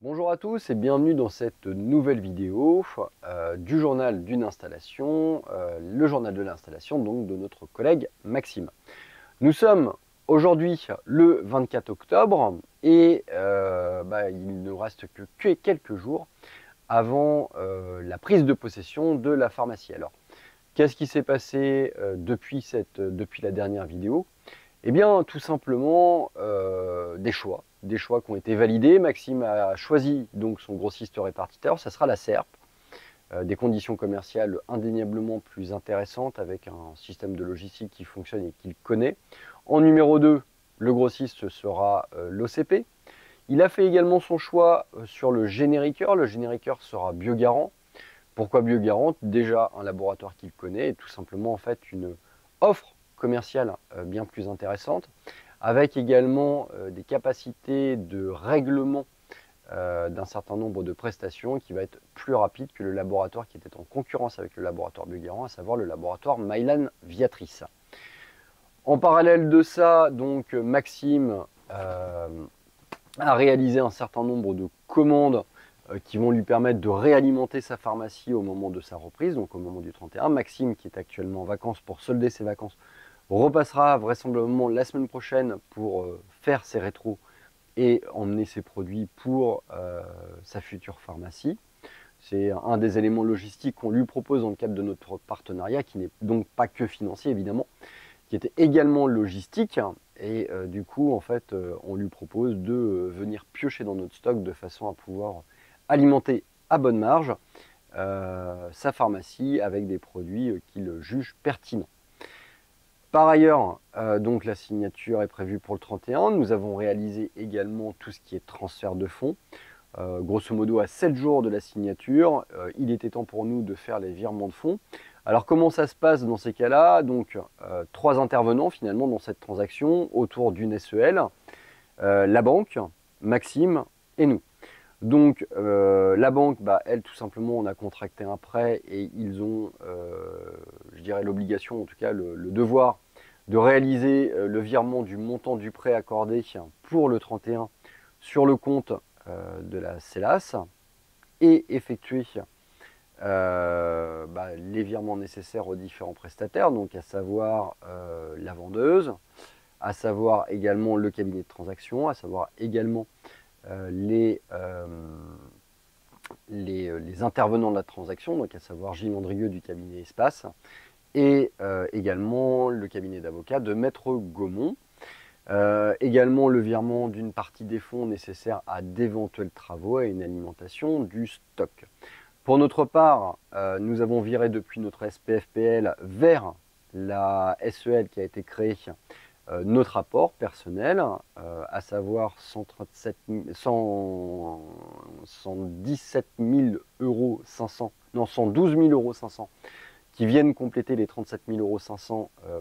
Bonjour à tous et bienvenue dans cette nouvelle vidéo du journal d'une installation, le journal de l'installation donc de notre collègue Maxime. Nous sommes aujourd'hui le 24 octobre et il ne reste que quelques jours avant la prise de possession de la pharmacie. Alors, qu'est-ce qui s'est passé depuis la dernière vidéo? Eh bien, tout simplement, des choix qui ont été validés. Maxime a choisi donc son grossiste répartiteur, ça sera la SERP. Des conditions commerciales indéniablement plus intéressantes avec un système de logistique qui fonctionne et qu'il connaît. En numéro 2, le grossiste sera l'OCP. Il a fait également son choix sur le génériqueur. Le génériqueur sera Biogarant. Pourquoi Biogarant? Déjà un laboratoire qu'il connaît et tout simplement en fait une offre commerciale bien plus intéressante, avec également des capacités de règlement d'un certain nombre de prestations qui va être plus rapide que le laboratoire qui était en concurrence avec le laboratoire Biogarant, à savoir le laboratoire Mylan Viatris. En parallèle de ça, donc Maxime a réalisé un certain nombre de commandes qui vont lui permettre de réalimenter sa pharmacie au moment de sa reprise, donc au moment du 31. Maxime, qui est actuellement en vacances pour solder ses vacances, repassera vraisemblablement la semaine prochaine pour faire ses rétros et emmener ses produits pour sa future pharmacie. C'est un des éléments logistiques qu'on lui propose dans le cadre de notre partenariat, qui n'est donc pas que financier évidemment, qui était également logistique. Et du coup, en fait, on lui propose de venir piocher dans notre stock de façon à pouvoir alimenter à bonne marge sa pharmacie avec des produits qu'il juge pertinents. Par ailleurs, donc la signature est prévue pour le 31. Nous avons réalisé également tout ce qui est transfert de fonds. Grosso modo, à 7 jours de la signature, il était temps pour nous de faire les virements de fonds. Alors comment ça se passe dans ces cas-là? Donc 3 intervenants finalement dans cette transaction autour d'une SEL, la banque, Maxime et nous. Donc la banque, elle tout simplement, on a contracté un prêt et ils ont, je dirais l'obligation, en tout cas le devoir de réaliser le virement du montant du prêt accordé pour le 31 sur le compte de la CELAS et effectuer les virements nécessaires aux différents prestataires, donc à savoir la vendeuse, à savoir également le cabinet de transaction, à savoir également les intervenants de la transaction, donc à savoir Gilles Andrieux du cabinet Espace, et également le cabinet d'avocats de Maître Gaumont. Également le virement d'une partie des fonds nécessaires à d'éventuels travaux et une alimentation du stock. Pour notre part, nous avons viré depuis notre SPFPL vers la SEL qui a été créée notre apport personnel, à savoir 117 000 euros 500, non 112 000 euros 500 qui viennent compléter les 37 500 euros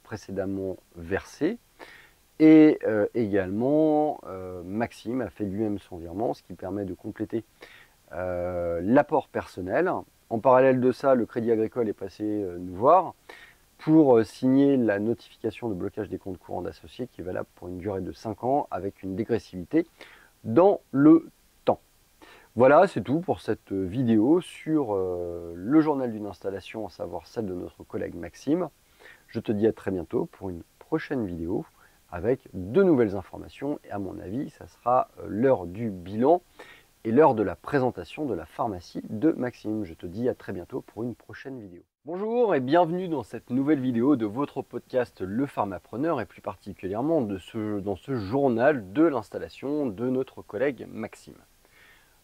précédemment versés. Et également, Maxime a fait lui-même son virement, ce qui permet de compléter l'apport personnel. En parallèle de ça, le Crédit Agricole est passé nous voir pour signer la notification de blocage des comptes courants d'associés qui est valable pour une durée de 5 ans avec une dégressivité dans le temps. Voilà, c'est tout pour cette vidéo sur le journal d'une installation, à savoir celle de notre collègue Maxime. Je te dis à très bientôt pour une prochaine vidéo avec de nouvelles informations et à mon avis, ça sera l'heure du bilan et l'heure de la présentation de la pharmacie de Maxime. Je te dis à très bientôt pour une prochaine vidéo. Bonjour et bienvenue dans cette nouvelle vidéo de votre podcast Le Pharmapreneur et plus particulièrement dans ce journal de l'installation de notre collègue Maxime.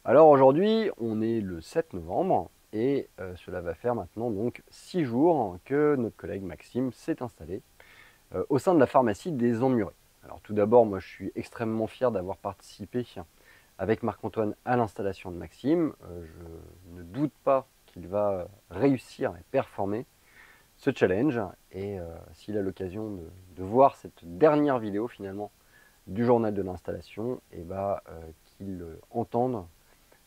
Alors aujourd'hui, on est le 7 novembre et cela va faire maintenant donc 6 jours que notre collègue Maxime s'est installé au sein de la pharmacie des Emmurés. Alors tout d'abord, moi je suis extrêmement fier d'avoir participé avec Marc-Antoine à l'installation de Maxime. Je ne doute pas qu'il va réussir et performer ce challenge. Et s'il a l'occasion de voir cette dernière vidéo finalement du journal de l'installation, et qu'il entende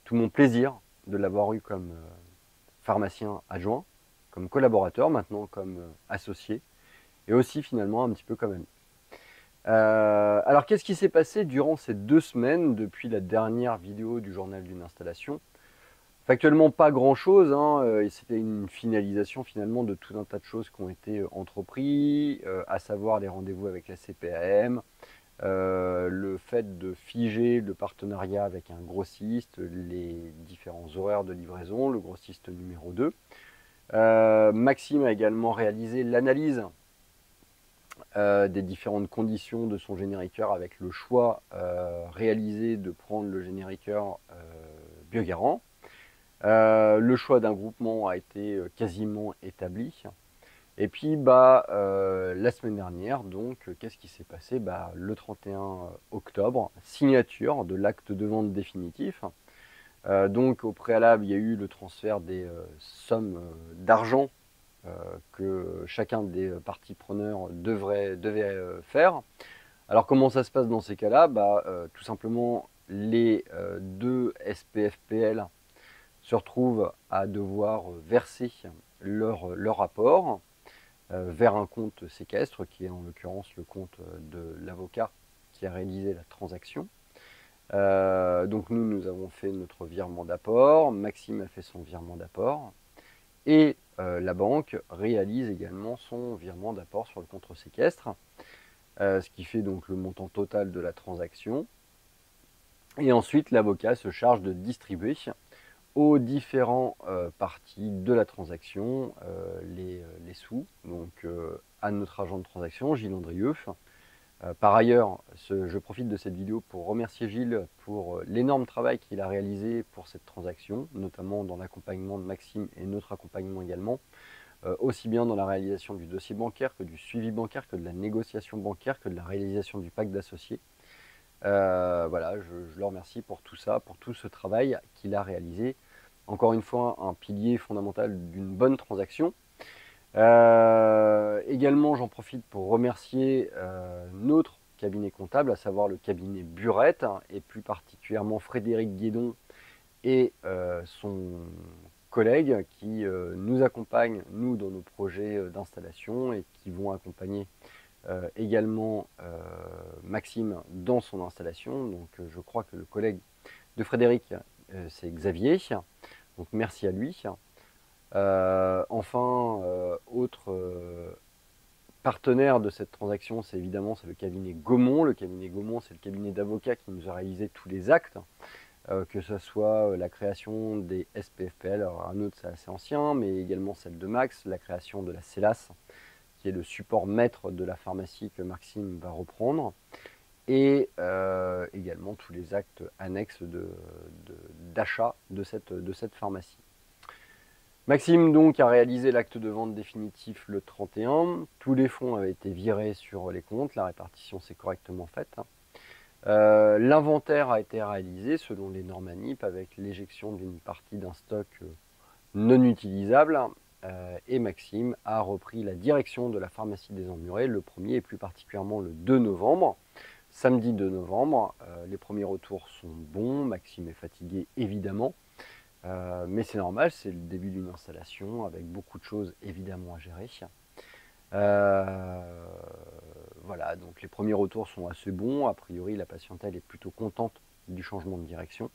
tout mon plaisir de l'avoir eu comme pharmacien adjoint, comme collaborateur, maintenant comme associé, et aussi finalement un petit peu comme ami. Alors qu'est-ce qui s'est passé durant ces 2 semaines depuis la dernière vidéo du journal d'une installation? Factuellement pas grand chose, hein, et c'était une finalisation finalement de tout un tas de choses qui ont été entrepris, à savoir les rendez-vous avec la CPAM, le fait de figer le partenariat avec un grossiste, les différents horaires de livraison, le grossiste numéro 2. Maxime a également réalisé l'analyse des différentes conditions de son génériqueur avec le choix réalisé de prendre le génériqueur Biogarant. Le choix d'un groupement a été quasiment établi. Et puis la semaine dernière, donc qu'est-ce qui s'est passé? Le 31 octobre, signature de l'acte de vente définitif. Donc au préalable, il y a eu le transfert des sommes d'argent que chacun des parties preneurs devait faire. Alors comment ça se passe dans ces cas-là? Tout simplement, les deux SPFPL se retrouvent à devoir verser leur apport vers un compte séquestre, qui est en l'occurrence le compte de l'avocat qui a réalisé la transaction. Donc nous avons fait notre virement d'apport, Maxime a fait son virement d'apport, et la banque réalise également son virement d'apport sur le compte séquestre, ce qui fait donc le montant total de la transaction. Et ensuite, l'avocat se charge de distribuer aux différents parties de la transaction les sous, donc à notre agent de transaction, Gilles Andrieux. Par ailleurs, je profite de cette vidéo pour remercier Gilles pour l'énorme travail qu'il a réalisé pour cette transaction, notamment dans l'accompagnement de Maxime et notre accompagnement également, aussi bien dans la réalisation du dossier bancaire que du suivi bancaire, que de la négociation bancaire, que de la réalisation du pacte d'associés. Voilà, je le remercie pour tout ça, pour tout ce travail qu'il a réalisé. Encore une fois, un pilier fondamental d'une bonne transaction. Également, j'en profite pour remercier notre cabinet comptable, à savoir le cabinet Burette, et plus particulièrement Frédéric Guédon et son collègue qui nous accompagnent, nous, dans nos projets d'installation et qui vont accompagner également Maxime dans son installation. Donc je crois que le collègue de Frédéric, c'est Xavier. Donc merci à lui. Enfin, autre partenaire de cette transaction, c'est évidemment le cabinet Gaumont. Le cabinet Gaumont, c'est le cabinet d'avocats qui nous a réalisé tous les actes, que ce soit la création des SPFPL, alors un autre c'est assez ancien, mais également celle de Max, la création de la CELAS, qui est le support maître de la pharmacie que Maxime va reprendre, et également tous les actes annexes d'achat de cette pharmacie. Maxime donc a réalisé l'acte de vente définitif le 31, tous les fonds avaient été virés sur les comptes, la répartition s'est correctement faite. L'inventaire a été réalisé selon les normes ANIP avec l'éjection d'une partie d'un stock non utilisable, et Maxime a repris la direction de la pharmacie des Emmurés le 1er et plus particulièrement le 2 novembre. Samedi 2 novembre, les premiers retours sont bons, Maxime est fatigué évidemment, mais c'est normal, c'est le début d'une installation avec beaucoup de choses évidemment à gérer. Voilà, donc les premiers retours sont assez bons, a priori la patientèle est plutôt contente du changement de direction,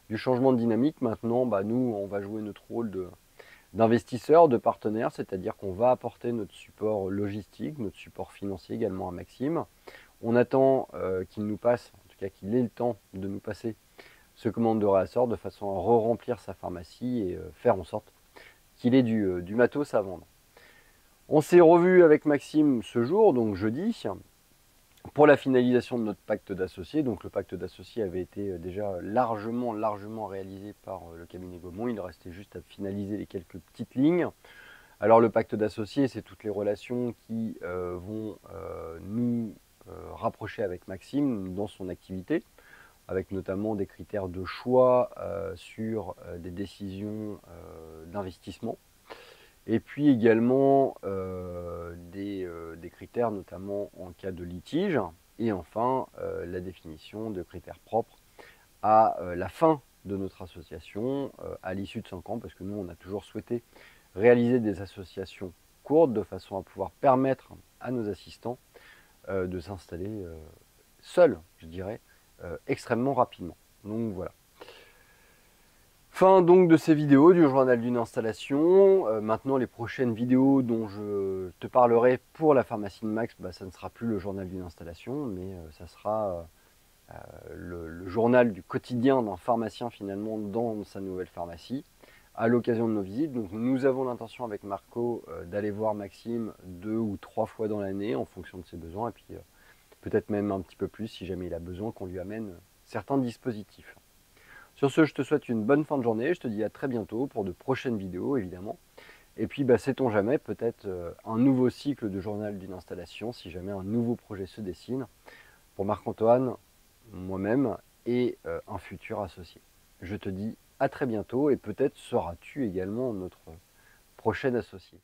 du changement de dynamique. Maintenant, nous, on va jouer notre rôle d'investisseur, de partenaire, c'est-à-dire qu'on va apporter notre support logistique, notre support financier également à Maxime. On attend qu'il nous passe, en tout cas qu'il ait le temps de nous passer ce commande de réassort de façon à re-remplir sa pharmacie et faire en sorte qu'il ait du matos à vendre. On s'est revu avec Maxime ce jour, donc jeudi, pour la finalisation de notre pacte d'associés. Donc le pacte d'associés avait été déjà largement réalisé par le cabinet Gaumont. Il restait juste à finaliser les quelques petites lignes. Alors le pacte d'associés, c'est toutes les relations qui vont nous rapprocher avec Maxime dans son activité, avec notamment des critères de choix sur des décisions d'investissement, et puis également des critères notamment en cas de litige, et enfin la définition de critères propres à la fin de notre association, à l'issue de 5 ans, parce que nous on a toujours souhaité réaliser des associations courtes de façon à pouvoir permettre à nos assistants de s'installer seul, je dirais, extrêmement rapidement. Donc voilà. Fin donc de ces vidéos du journal d'une installation. Maintenant les prochaines vidéos dont je te parlerai pour la pharmacie de Max, ça ne sera plus le journal d'une installation, mais ça sera le journal du quotidien d'un pharmacien finalement dans sa nouvelle pharmacie à l'occasion de nos visites. Donc nous avons l'intention avec Marco d'aller voir Maxime 2 ou 3 fois dans l'année en fonction de ses besoins, et puis peut-être même un petit peu plus si jamais il a besoin qu'on lui amène certains dispositifs. Sur ce, je te souhaite une bonne fin de journée, je te dis à très bientôt pour de prochaines vidéos évidemment. Et puis sait-on jamais, peut-être un nouveau cycle de journal d'une installation si jamais un nouveau projet se dessine pour Marc-Antoine, moi-même et un futur associé. Je te dis à très bientôt et peut-être seras-tu également notre prochain associé.